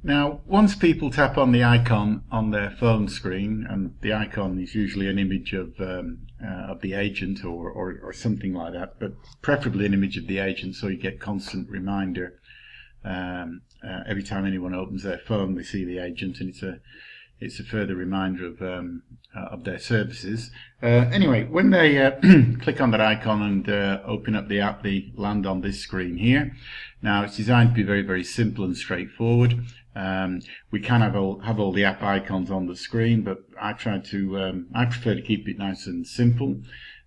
Now, once people tap on the icon on their phone screen, and the icon is usually an image of the agent or something like that, but preferably an image of the agent so you get constant reminder. Every time anyone opens their phone, they see the agent, and it's a further reminder of their services. Anyway, when they click on that icon and open up the app, they land on this screen here. Now, it's designed to be very, very simple and straightforward. We can have all the app icons on the screen, but I prefer to keep it nice and simple.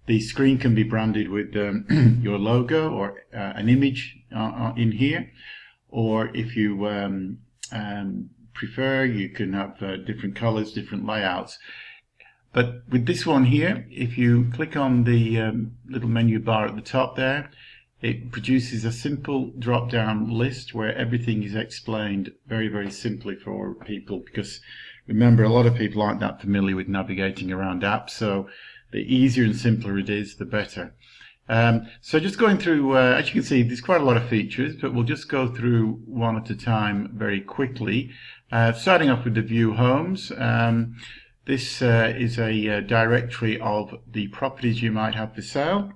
The screen can be branded with your logo or an image in here, or if you prefer, you can have different colors, different layouts. But with this one here, if you click on the little menu bar at the top there, it produces a simple drop-down list where everything is explained very, very simply for people, because remember, a lot of people aren't that familiar with navigating around apps, so the easier and simpler it is, the better. So just going through, as you can see, there's quite a lot of features, but we'll just go through one at a time very quickly. Starting off with the view homes. This is a directory of the properties you might have for sale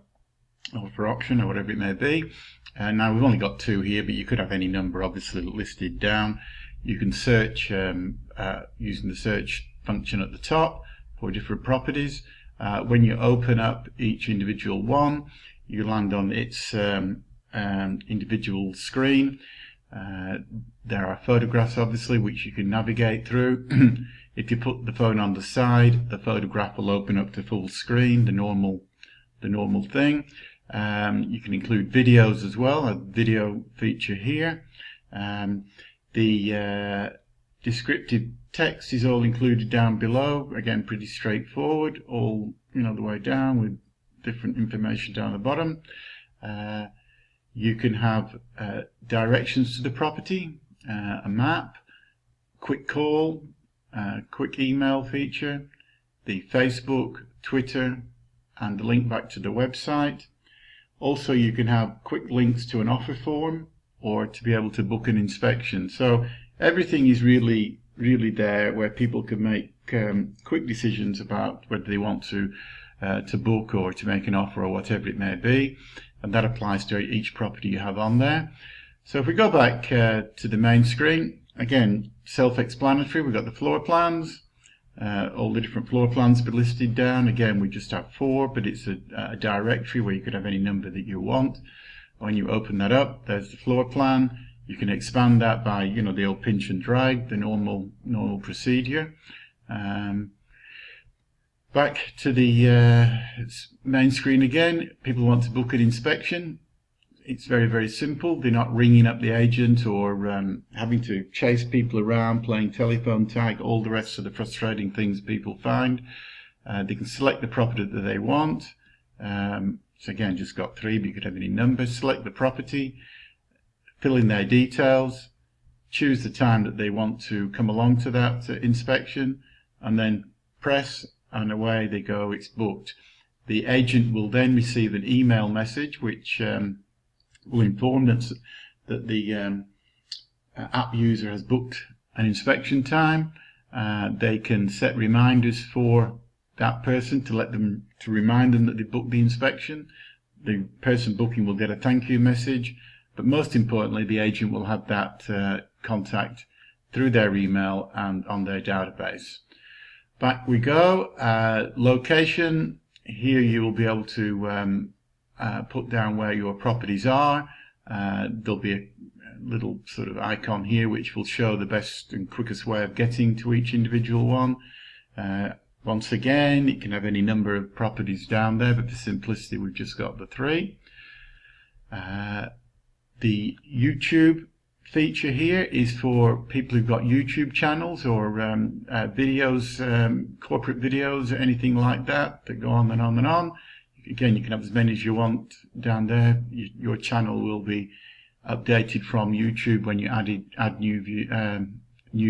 or for auction or whatever it may be. Now we've only got 2 here, but you could have any number obviously listed down. You can search using the search function at the top for different properties. When you open up each individual one, you land on its individual screen. There are photographs obviously which you can navigate through. If you put the phone on the side, the photograph will open up to full screen, the normal thing. You can include videos as well, a video feature here. The descriptive text is all included down below, again pretty straightforward, all the way down with different information down the bottom. You can have directions to the property, a map, quick call, quick email feature, the Facebook, Twitter, and the link back to the website. Also, you can have quick links to an offer form or to be able to book an inspection. So everything is really there where people can make quick decisions about whether they want to book or to make an offer or whatever it may be, and that applies to each property you have on there. So if we go back to the main screen, again self-explanatory. We've got the floor plans, all the different floor plans be listed down. Again, we just have 4, but it's a directory where you could have any number that you want. When you open that up, there's the floor plan. You can expand that by the old pinch and drag, the normal procedure. Back to the main screen again. People want to book an inspection. It's very, very simple. They're not ringing up the agent or having to chase people around, playing telephone tag, all the rest of the frustrating things people find. They can select the property that they want. So again, just got 3, but you could have any number. Select the property, fill in their details, choose the time that they want to come along to that inspection, and then press, and away they go, it's booked. The agent will then receive an email message which will inform them that the app user has booked an inspection time. They can set reminders for that person to remind them that they booked the inspection. The person booking will get a thank you message, but most importantly, the agent will have that contact through their email and on their database. Back we go. Location. Here you will be able to put down where your properties are. There'll be a little sort of icon here which will show the best and quickest way of getting to each individual one. Once again, you can have any number of properties down there, but for simplicity we've just got the 3. The YouTube feature here is for people who've got YouTube channels or videos, corporate videos, or anything like that go on and on and on. Again, you can have as many as you want down there. Your channel will be updated from YouTube when you add new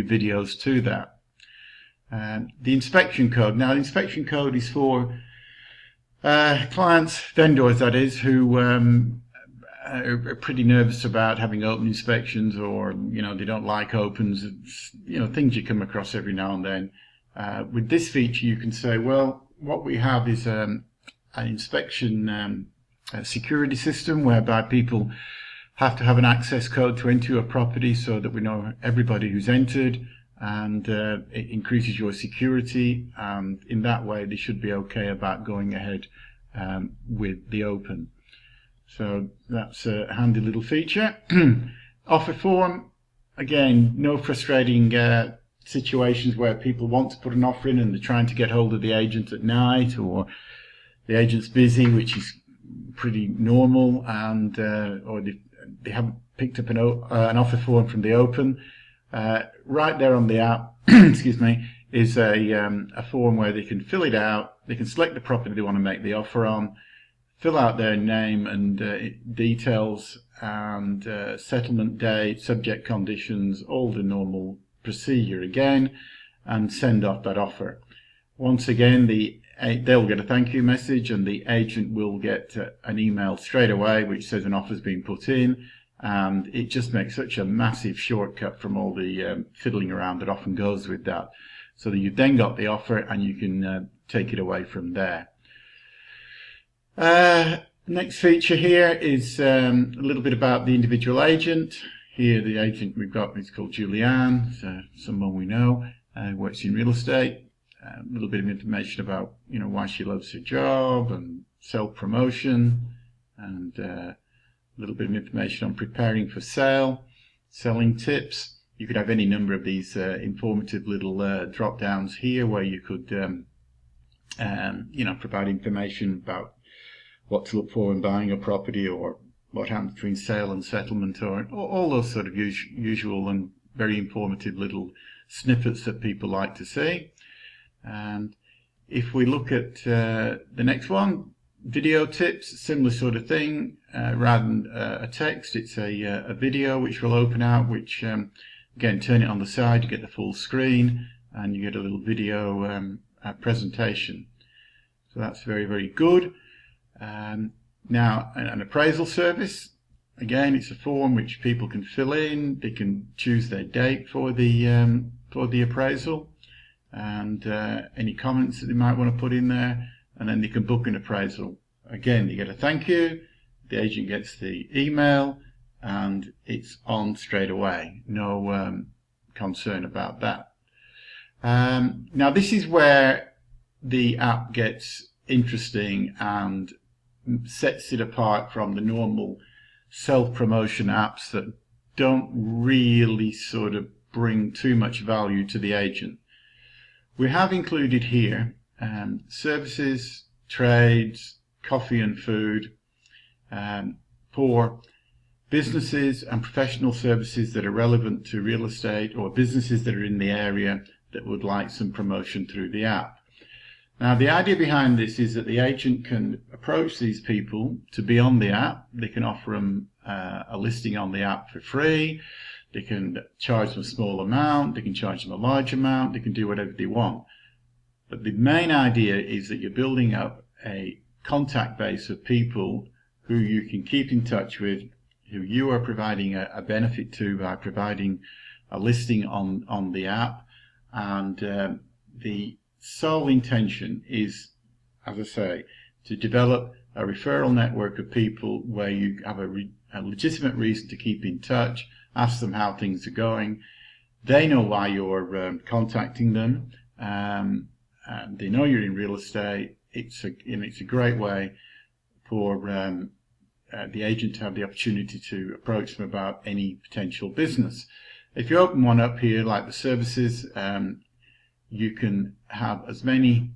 videos to that. The inspection code. Now, the inspection code is for clients, vendors that is, who are pretty nervous about having open inspections, or they don't like opens. It's, things you come across every now and then. With this feature, you can say, well, what we have is an inspection security system whereby people have to have an access code to enter a property so that we know everybody who's entered, and it increases your security, and in that way they should be okay about going ahead with the open. So that's a handy little feature. Offer form, again, no frustrating situations where people want to put an offer in and they're trying to get hold of the agent at night, or the agent's busy, which is pretty normal, and or they haven't picked up an offer form from the open. Right there on the app, excuse me, is a form where they can fill it out. They can select the property they want to make the offer on, fill out their name and details, and settlement date, subject conditions, all the normal procedure again, and send off that offer. Once again, they'll get a thank you message, and the agent will get an email straight away which says an offer's been put in, and it just makes such a massive shortcut from all the fiddling around that often goes with that, so that you've then got the offer and you can take it away from there. Next feature here is a little bit about the individual agent. Here the agent we've got is called Julianne, so someone we know, works in real estate. A little bit of information about why she loves her job and self-promotion, and a little bit of information on preparing for sale, selling tips. You could have any number of these informative little drop downs here where you could provide information about what to look for in buying a property, or what happens between sale and settlement, or all those sort of usual and very informative little snippets that people like to see. And if we look at the next one, video tips, similar sort of thing. Rather than a text, it's a video which will open out, which again, turn it on the side, you get the full screen, and you get a little video presentation. So that's very, very good. Now, an appraisal service, again, it's a form which people can fill in. They can choose their date for the appraisal, and any comments that they might want to put in there, and then they can book an appraisal. Again, they get a thank you, the agent gets the email, and it's on straight away. No concern about that. Now, this is where the app gets interesting and sets it apart from the normal self-promotion apps that don't really sort of bring too much value to the agent. We have included here services, trades, coffee and food, for businesses and professional services that are relevant to real estate, or businesses that are in the area that would like some promotion through the app. Now, the idea behind this is that the agent can approach these people to be on the app. They can offer them a listing on the app for free. They can charge them a small amount. They can charge them a large amount. They can do whatever they want. But the main idea is that you're building up a contact base of people who you can keep in touch with, who you are providing a benefit to by providing a listing on the app. And the sole intention is, as I say, to develop a referral network of people where you have a legitimate reason to keep in touch, ask them how things are going. They know why you're contacting them, and they know you're in real estate. It's a great way for the agent to have the opportunity to approach them about any potential business. If you open one up here, like the services, you can have as many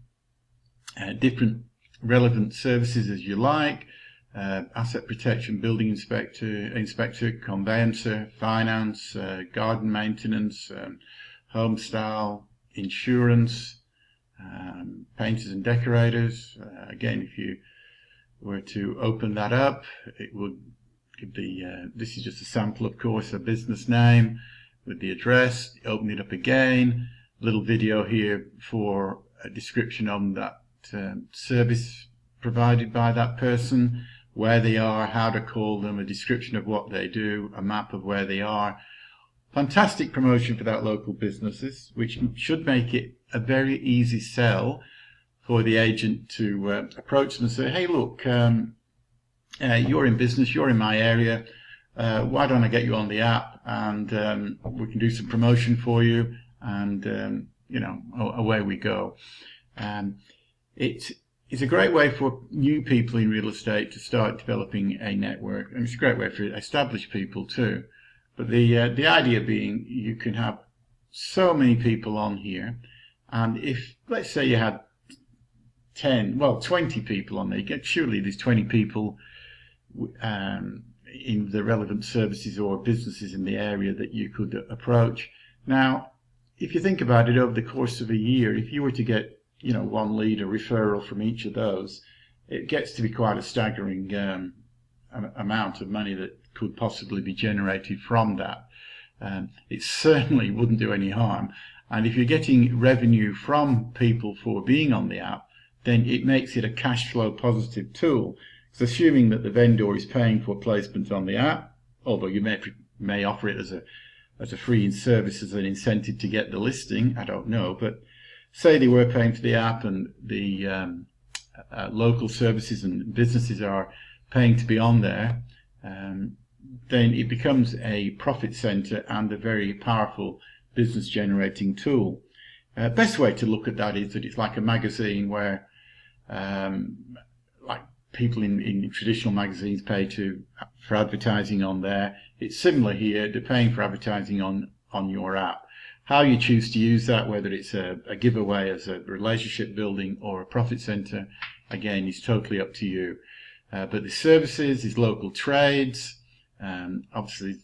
different relevant services as you like. Asset protection, building inspector, conveyancer, finance, garden maintenance, home style, insurance, painters and decorators. Again, if you were to open that up, it would give this is just a sample, of course, a business name with the address. Open it up again. Little video here for a description on that service provided by that person, where they are, how to call them, a description of what they do, a map of where they are. Fantastic promotion for that local businesses, which should make it a very easy sell for the agent to approach them and say, hey, look, you're in business, you're in my area. Why don't I get you on the app, and we can do some promotion for you, and away we go. It's a great way for new people in real estate to start developing a network, and it's a great way for established people too. But the idea being, you can have so many people on here, and if, let's say, you had 20 people on there, surely there's 20 people in the relevant services or businesses in the area that you could approach. Now, if you think about it, over the course of a year, if you were to get one lead or referral from each of those, it gets to be quite a staggering amount of money that could possibly be generated from that. It certainly wouldn't do any harm. And if you're getting revenue from people for being on the app, then it makes it a cash flow positive tool. So assuming that the vendor is paying for placement on the app, although you may offer it as a free service as an incentive to get the listing, I don't know, but say they were paying for the app and the local services and businesses are paying to be on there, then it becomes a profit center and a very powerful business generating tool. Best way to look at that is that it's like a magazine where like people in traditional magazines pay for advertising on there. It's similar here. They're paying for advertising on your app. How you choose to use that, whether it's a giveaway as a relationship building or a profit center, again, is totally up to you. But the services is local trades. Obviously,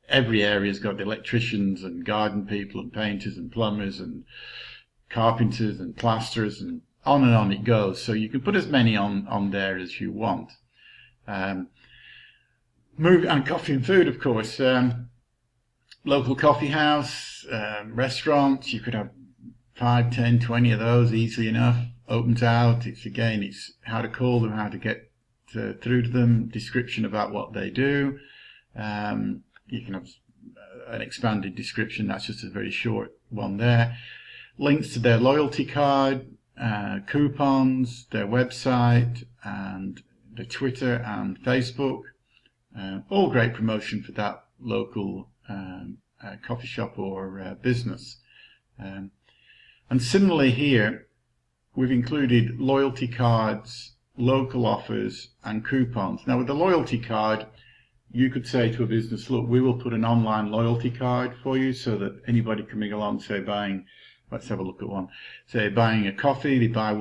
every area's got the electricians and garden people and painters and plumbers and carpenters and plasterers, and on it goes. So you can put as many on there as you want. And coffee and food, of course. Local coffee house, restaurants, you could have 5, 10, 20 of those easily enough. Opened out. It's how to call them, how to get through to them, description about what they do. You can have an expanded description. That's just a very short one there. Links to their loyalty card, coupons, their website, and their Twitter and Facebook. All great promotion for that local coffee shop or business. And similarly here, we've included loyalty cards, local offers, and coupons. Now with the loyalty card, you could say to a business, look, we will put an online loyalty card for you so that anybody coming along, say buying, let's have a look at one, say buying a coffee, they buy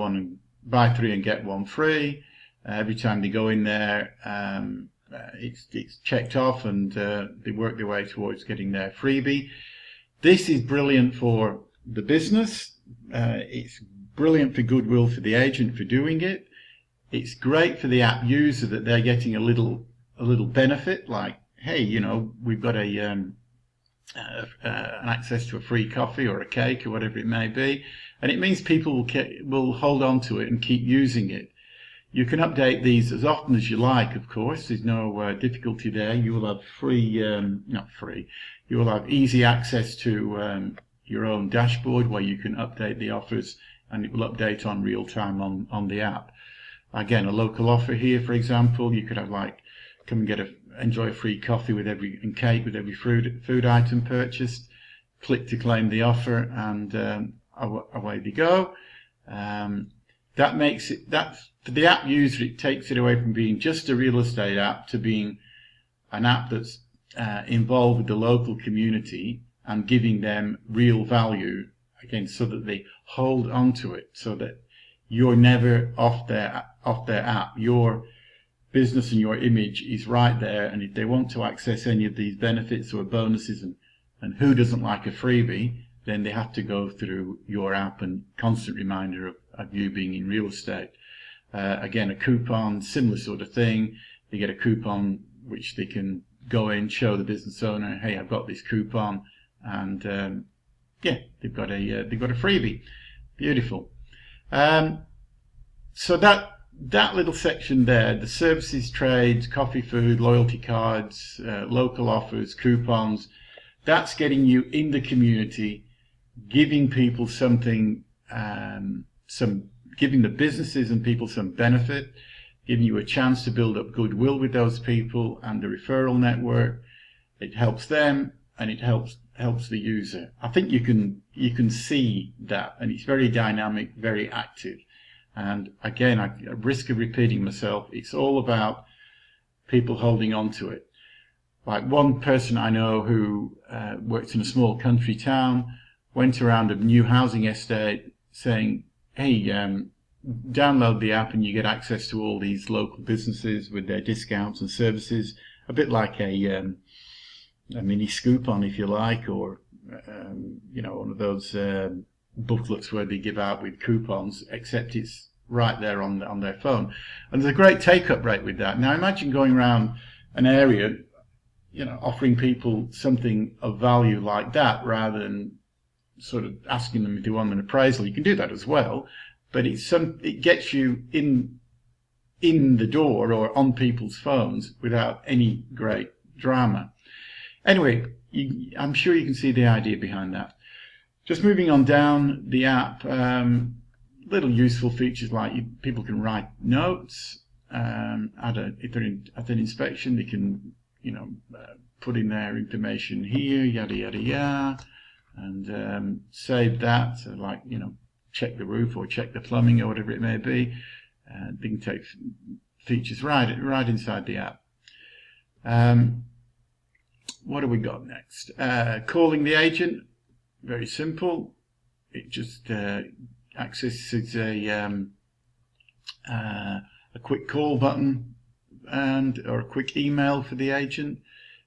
3 and get 1 free. Every time they go in there, it's checked off, and they work their way towards getting their freebie. This is brilliant for the business. It's brilliant for goodwill for the agent for doing it. It's great for the app user that they're getting a little benefit, like, hey, we've got an access to a free coffee or a cake or whatever it may be, and it means people will hold on to it and keep using it. You can update these as often as you like, of course. There's no difficulty there. You will have you will have easy access to your own dashboard where you can update the offers, and it will update on real time on the app. Again, a local offer here, for example, you could have come and enjoy a free coffee and cake with every food item purchased. Click to claim the offer, and away they go. That makes it, for the app user, it takes it away from being just a real estate app to being an app that's involved with the local community and giving them real value, again, so that they hold on to it, so that you're never off their app. Your business and your image is right there, and if they want to access any of these benefits or bonuses, and who doesn't like a freebie, then they have to go through your app, and constant reminder of you being in real estate. Again, a coupon, similar sort of thing. They get a coupon which they can go in, show the business owner, hey, I've got this coupon, and they've got a freebie. Beautiful. So that little section there, the services, trades, coffee, food, loyalty cards, local offers, coupons, that's getting you in the community, giving people something, giving the businesses and people some benefit, giving you a chance to build up goodwill with those people and the referral network. It helps them and it helps the user. I think you can see that, and it's very dynamic, very active. And again, at risk of repeating myself, it's all about people holding on to it. Like one person I know who works in a small country town, went around a new housing estate saying, hey, download the app and you get access to all these local businesses with their discounts and services, a bit like a mini Scoopon, if you like, or one of those booklets where they give out with coupons, except it's right there on their phone. And there's a great take-up rate with that. Now imagine going around an area, offering people something of value like that, rather than sort of asking them if they want an appraisal. You can do that as well, but it gets you in the door or on people's phones without any great drama. Anyway, I'm sure you can see the idea behind that. Just moving on down the app, little useful features like people can write notes. If they're at an inspection, they can put in their information here, yada yada yada, and save that. So like check the roof or check the plumbing or whatever it may be. They can take features right inside the app. What have we got next? Calling the agent, very simple. It just accesses a quick call button or a quick email for the agent.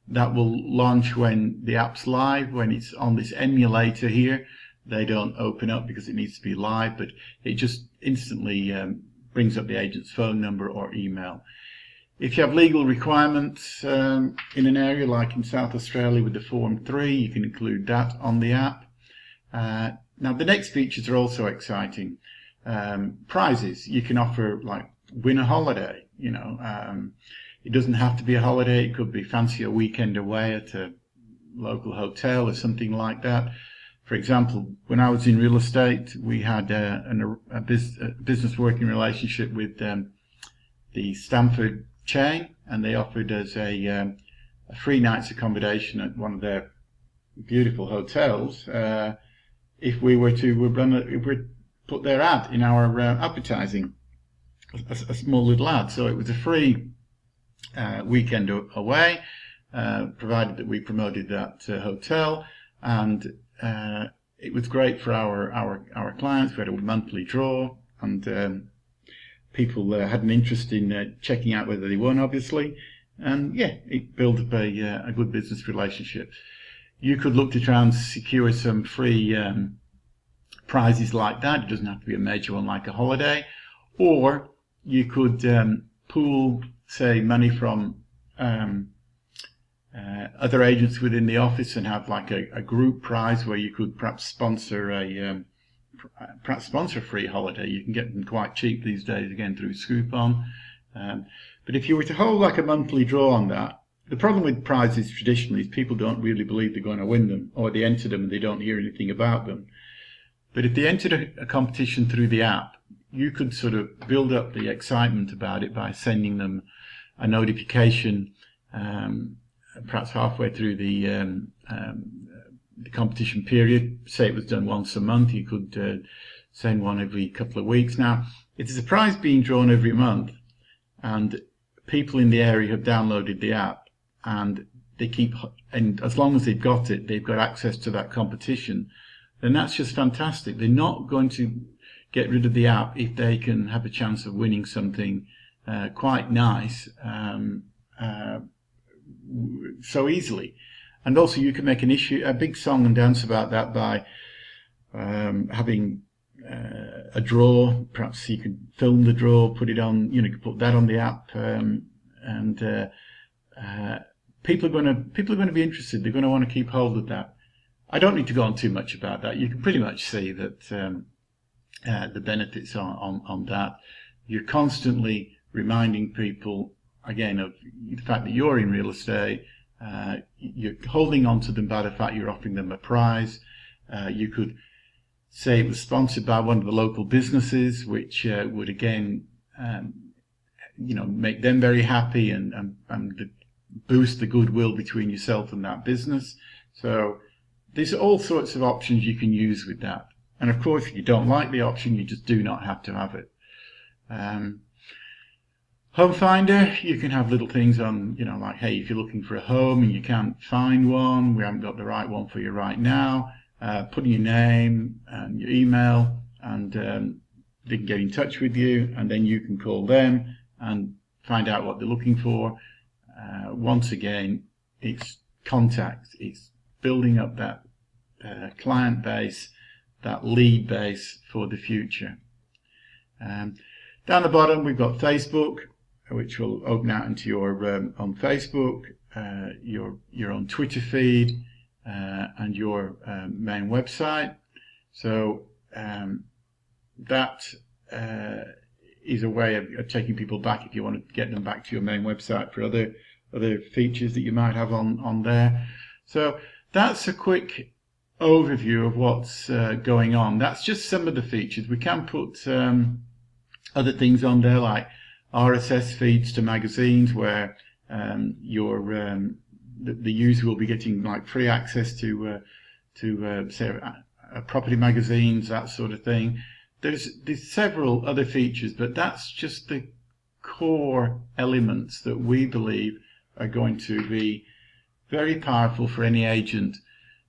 That will launch when the app's live. When it's on this emulator here, they don't open up because it needs to be live, but it just instantly brings up the agent's phone number or email. If you have legal requirements in an area like in South Australia with the Form 3, you can include that on the app. Now the next features are also exciting. Prizes. You can offer like win a holiday. It doesn't have to be a holiday. It could be fancy a weekend away at a local hotel or something like that. For example, when I was in real estate, we had a business working relationship with the Stamford chain, and they offered us a 3 nights accommodation at one of their beautiful hotels if we were to put their ad in our advertising, a small little ad. So it was a free weekend away, provided that we promoted that hotel, and it was great for our clients. We had a monthly draw, and people had an interest in checking out whether they won, obviously, and yeah, it built up a good business relationship. You could look to try and secure some free prizes like that. It doesn't have to be a major one like a holiday, or you could pool, say, money from other agents within the office and have like a group prize where you could perhaps sponsor a free holiday. You can get them quite cheap these days, again through Scoopon. But if you were to hold like a monthly draw on that, the problem with prizes traditionally is people don't really believe they're going to win them, or they enter them and they don't hear anything about them. But if they entered a competition through the app, you could sort of build up the excitement about it by sending them a notification, perhaps halfway through the competition period. Say it was done once a month, you could send one every couple of weeks. Now, if there's a prize being drawn every month, and people in the area have downloaded the app, and and as long as they've got it, they've got access to that competition, then that's just fantastic. They're not going to get rid of the app if they can have a chance of winning something quite nice so easily. And also you can make a big song and dance about that by having a draw. Perhaps you could film the draw, put it on, you could put that on the app, and people are going to be interested. They're going to want to keep hold of that. I don't need to go on too much about that. You can pretty much see that the benefits on that. you're constantly reminding people, again, of the fact that you're in real estate. You're holding on to them by the fact you're offering them a prize. You could say it was sponsored by one of the local businesses, which would again, make them very happy and boost the goodwill between yourself and that business. So there's all sorts of options you can use with that. And of course, if you don't like the option, you just do not have to have it. Home Finder, you can have little things on, like, hey, if you're looking for a home and you can't find one, we haven't got the right one for you right now, put in your name and your email, and they can get in touch with you, and then you can call them and find out what they're looking for. Once again, it's contact, it's building up that client base, that lead base for the future. Down the bottom, we've got Facebook, which will open out into your on Facebook, your own Twitter feed, and your main website. So that is a way of taking people back if you want to get them back to your main website for other features that you might have on there. So that's a quick overview of what's going on. That's just some of the features. We can put other things on there, like RSS feeds to magazines, where the user will be getting like free access to say property magazines, that sort of thing. There's several other features, but that's just the core elements that we believe are going to be very powerful for any agent,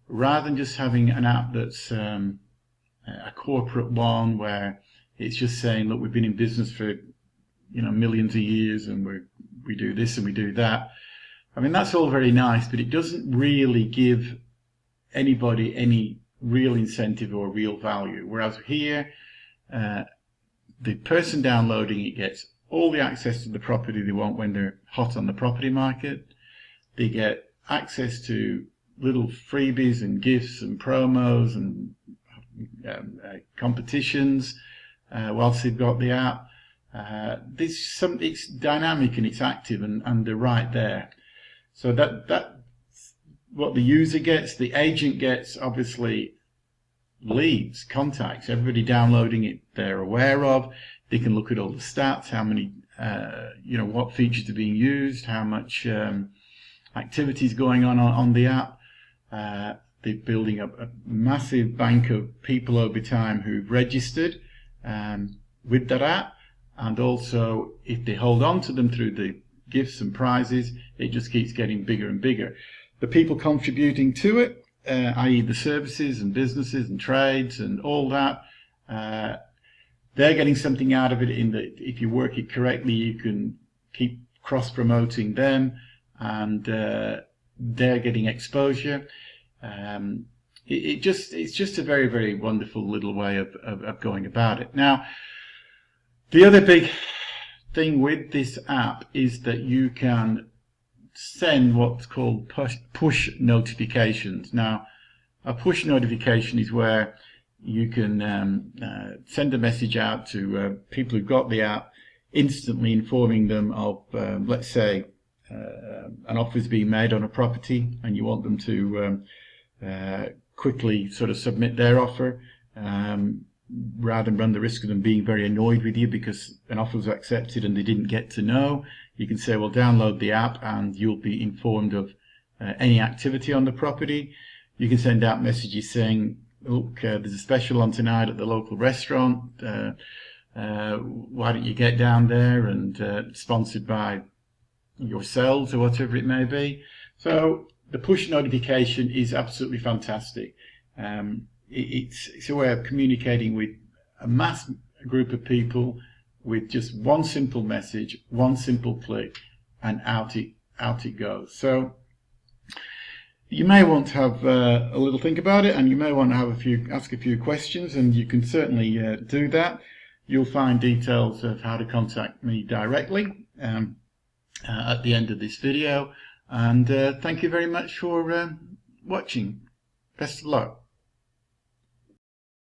rather than just having an app that's a corporate one where it's just saying, look, we've been in business for millions of years and we do this and we do that. I mean, that's all very nice, but it doesn't really give anybody any real incentive or real value. Whereas here, the person downloading it gets all the access to the property they want when they're hot on the property market. They get access to little freebies and gifts and promos and competitions whilst they've got the app. It's dynamic and it's active, and they're right there. So that what the user gets. The agent gets, obviously, leads, contacts. Everybody downloading it, they're aware of. They can look at all the stats, how many, what features are being used, how much activity is going on the app. They're building up a massive bank of people over time who've registered with that app. And also, if they hold on to them through the gifts and prizes, it just keeps getting bigger and bigger. The people contributing to it, i.e. the services and businesses and trades and all that, they're getting something out of it in that if you work it correctly, you can keep cross-promoting them, and they're getting exposure. It's just a very, very wonderful little way of going about it. Now, the other big thing with this app is that you can send what's called push notifications. Now, a push notification is where you can send a message out to people who've got the app, instantly informing them of, let's say, an offer's being made on a property, and you want them to quickly sort of submit their offer, rather than run the risk of them being very annoyed with you because an offer was accepted and they didn't get to know. You can say, well, download the app and you'll be informed of any activity on the property. You can send out messages saying, look, there's a special on tonight at the local restaurant. Why don't you get down there, and sponsored by yourselves or whatever it may be. So the push notification is absolutely fantastic. It's a way of communicating with a mass group of people with just one simple message, one simple click, and out it goes. So you may want to have a little think about it, and you may want to have ask a few questions, and you can certainly do that. You'll find details of how to contact me directly at the end of this video. And thank you very much for watching. Best of luck.